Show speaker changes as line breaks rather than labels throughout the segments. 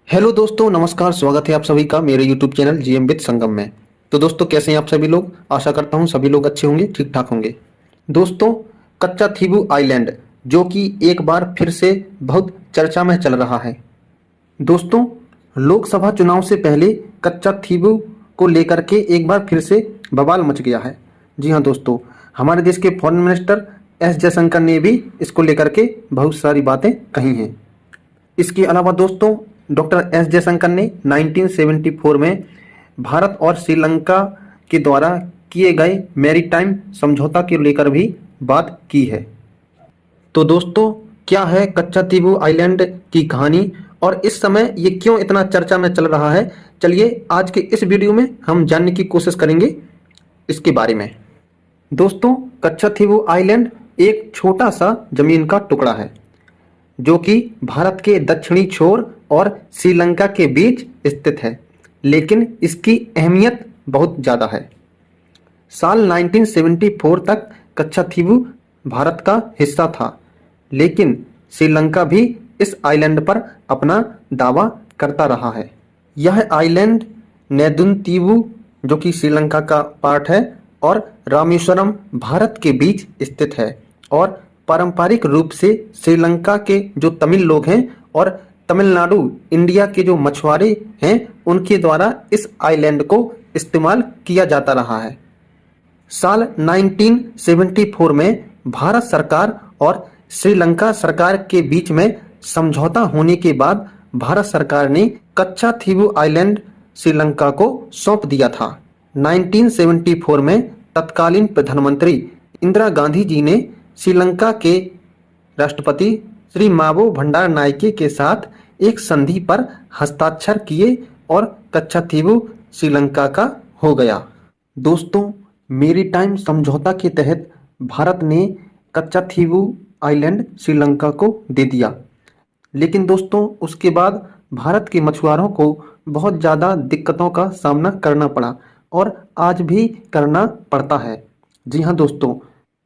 Hello दोस्तों, नमस्कार। स्वागत है आप सभी का मेरे यूट्यूब चैनल जीएम विद संगम में। तो दोस्तों, कैसे हैं आप सभी लोग? आशा करता हूं सभी लोग अच्छे होंगे, ठीक ठाक होंगे। दोस्तों, कच्चा थीवू आइलैंड जो कि एक बार फिर से बहुत चर्चा में चल रहा है। दोस्तों, लोकसभा चुनाव से पहले कच्चा थीवू को लेकर के एक बार फिर से बवाल मच गया है। जी हाँ दोस्तों, हमारे देश के फॉरेन मिनिस्टर एस जयशंकर ने भी इसको लेकर के बहुत सारी बातें कही हैं। इसके अलावा दोस्तों, डॉक्टर एस जयशंकर ने 1974 में भारत और श्रीलंका के द्वारा किए गए मैरीटाइम समझौता के लेकर भी बात की है। तो दोस्तों, क्या है कच्चा तीबू आइलैंड की कहानी और इस समय ये क्यों इतना चर्चा में चल रहा है? चलिए आज के इस वीडियो में हम जानने की कोशिश करेंगे इसके बारे में। दोस्तों, कच्चा तीबू आइलैंड एक छोटा सा जमीन का टुकड़ा है जो कि भारत के दक्षिणी छोर और श्रीलंका के बीच स्थित है, लेकिन इसकी अहमियत बहुत ज़्यादा है। साल 1974 तक कच्छाथीवू भारत का हिस्सा था, लेकिन श्रीलंका भी इस आइलैंड पर अपना दावा करता रहा है। यह आइलैंड नेदुनतीवू जो कि श्रीलंका का पार्ट है और रामेश्वरम भारत के बीच स्थित है और पारंपरिक रूप से श्रीलंका के जो तमिल लोग हैं और तमिलनाडु इंडिया के जो मछुआरे हैं उनके द्वारा इस आइलैंड को इस्तेमाल किया जाता रहा है। साल 1974 में भारत सरकार और श्रीलंका सरकार के बीच में समझौता होने के बाद भारत सरकार ने कच्चा थीवू आइलैंड श्रीलंका को सौंप दिया था। 1974 में तत्कालीन प्रधानमंत्री इंदिरा गांधी जी ने श्रीलंका के राष्ट्रपति श्री मावो भंडार नायके के साथ एक संधि पर हस्ताक्षर किए और कच्छाथीवू श्रीलंका का हो गया। दोस्तों, मेरीटाइम समझौता के तहत भारत ने कच्छाथीवू आइलैंड श्रीलंका को दे दिया, लेकिन दोस्तों उसके बाद भारत के मछुआरों को बहुत ज़्यादा दिक्कतों का सामना करना पड़ा और आज भी करना पड़ता है। जी हाँ दोस्तों,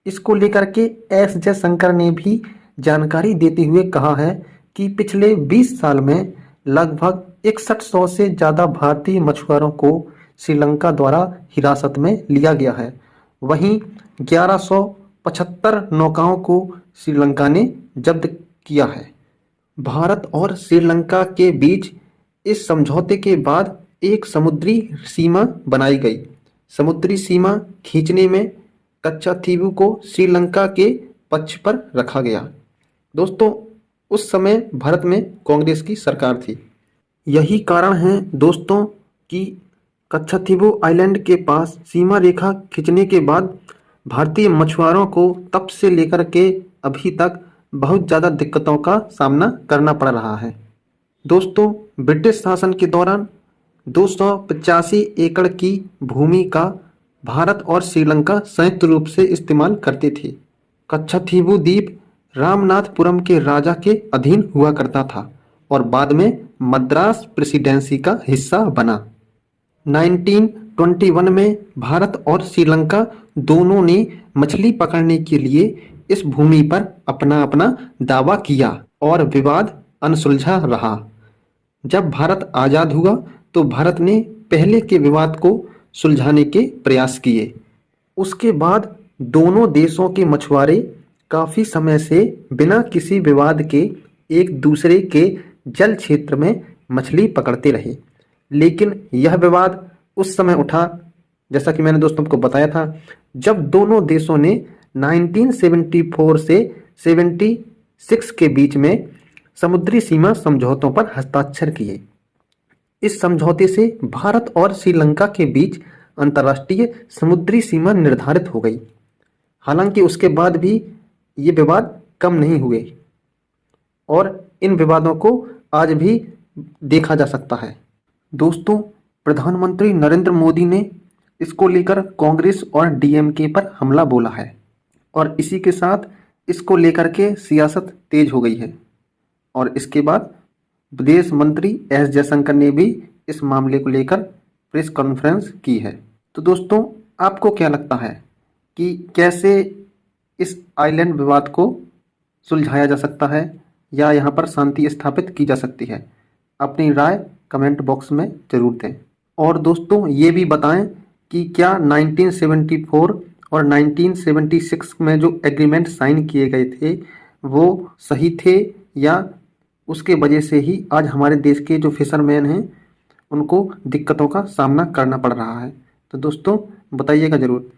इसको लेकर के एस जयशंकर ने भी जानकारी देते हुए कहा है कि पिछले 20 साल में लगभग 6100 से ज़्यादा भारतीय मछुआरों को श्रीलंका द्वारा हिरासत में लिया गया है। वहीं 1175 नौकाओं को श्रीलंका ने जब्त किया है। भारत और श्रीलंका के बीच इस समझौते के बाद एक समुद्री सीमा बनाई गई। समुद्री सीमा खींचने में कच्छाथीवू को श्रीलंका के पक्ष पर रखा गया। दोस्तों, उस समय भारत में कांग्रेस की सरकार थी। यही कारण है दोस्तों कि कच्छाथीवू आइलैंड के पास सीमा रेखा खींचने के बाद भारतीय मछुआरों को तब से लेकर के अभी तक बहुत ज़्यादा दिक्कतों का सामना करना पड़ रहा है। दोस्तों, ब्रिटिश शासन के दौरान 285 एकड़ की भूमि का भारत और श्रीलंका संयुक्त रूप से इस्तेमाल करते थे। कच्छाथीवू द्वीप रामनाथपुरम के राजा के अधीन हुआ करता था और बाद में मद्रास प्रेसिडेंसी का हिस्सा बना। 1921 में भारत और श्रीलंका दोनों ने मछली पकड़ने के लिए इस भूमि पर अपना अपना दावा किया और विवाद अनसुलझा रहा। जब भारत आज़ाद हुआ तो भारत ने पहले के विवाद को सुलझाने के प्रयास किए। उसके बाद दोनों देशों के मछुआरे काफ़ी समय से बिना किसी विवाद के एक दूसरे के जल क्षेत्र में मछली पकड़ते रहे, लेकिन यह विवाद उस समय उठा, जैसा कि मैंने दोस्तों को बताया था, जब दोनों देशों ने 1974 से 76 के बीच में समुद्री सीमा समझौतों पर हस्ताक्षर किए। इस समझौते से भारत और श्रीलंका के बीच अंतर्राष्ट्रीय समुद्री सीमा निर्धारित हो गई। हालांकि उसके बाद भी ये विवाद कम नहीं हुए और इन विवादों को आज भी देखा जा सकता है। दोस्तों, प्रधानमंत्री नरेंद्र मोदी ने इसको लेकर कांग्रेस और डीएमके पर हमला बोला है और इसी के साथ इसको लेकर के सियासत तेज हो गई है और इसके बाद विदेश मंत्री एस जयशंकर ने भी इस मामले को लेकर प्रेस कॉन्फ्रेंस की है। तो दोस्तों, आपको क्या लगता है कि कैसे इस आइलैंड विवाद को सुलझाया जा सकता है या यहाँ पर शांति स्थापित की जा सकती है? अपनी राय कमेंट बॉक्स में ज़रूर दें। और दोस्तों ये भी बताएं कि क्या 1974 और 1976 में जो एग्रीमेंट साइन किए गए थे वो सही थे, या उसके वजह से ही आज हमारे देश के जो फिशरमैन हैं उनको दिक्कतों का सामना करना पड़ रहा है। तो दोस्तों बताइएगा ज़रूर।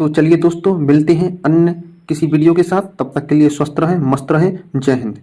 तो चलिए दोस्तों, मिलते हैं अन्य किसी वीडियो के साथ। तब तक के लिए स्वस्थ रहें, मस्त रहें। जय हिंद।